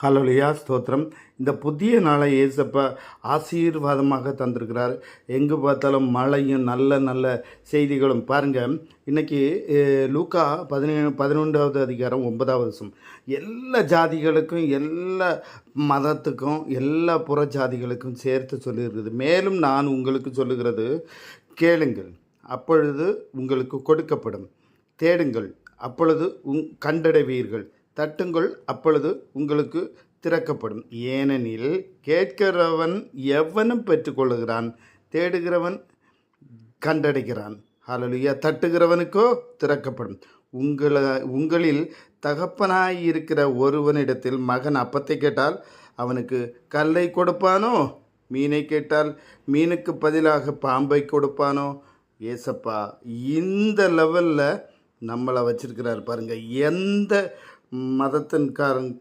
ஹல்லேலூயா ஸ்தோத்திரம். இந்த புதிய நாளை இயேசப்பா ஆசீர்வாதமாக தந்திருக்கிறார். எங்கு பார்த்தாலும் மழையும் நல்ல நல்ல செய்திகளும். பாருங்கள், இன்றைக்கி லூக்கா 11வது அதிகாரம் 9வது வசனம். எல்லா ஜாதிகளுக்கும், எல்லா மதத்துக்கும், எல்லா புற ஜாதிகளுக்கும் சேர்த்து சொல்லியிருக்குது. மேலும் நான் உங்களுக்கு சொல்லுகிறது, கேளுங்கள் அப்பொழுது உங்களுக்கு கொடுக்கப்படும், தேடுங்கள் அப்பொழுது கண்டடைவீர்கள், தட்டுங்கள் அப்பொழுது உங்களுக்கு திறக்கப்படும். ஏனெனில் கேட்கிறவன் எவனும் பெற்றுக்கொள்ளுகிறான், தேடுகிறவன் கண்டடைகிறான். ஹல்லேலூயா. தட்டுகிறவனுக்கோ திறக்கப்படும். உங்களில் தகப்பனாய் இருக்கிற ஒருவனிடத்தில் மகன் அப்பத்தை கேட்டால் அவனுக்கு கல்லை கொடுப்பானோ? மீனை கேட்டால் மீனுக்கு பதிலாக பாம்பை கொடுப்பானோ? ஏசப்பா இந்த லெவலில் நம்மளை வச்சிருக்கிறார் பாருங்கள். எந்த மதத்தின்காரன்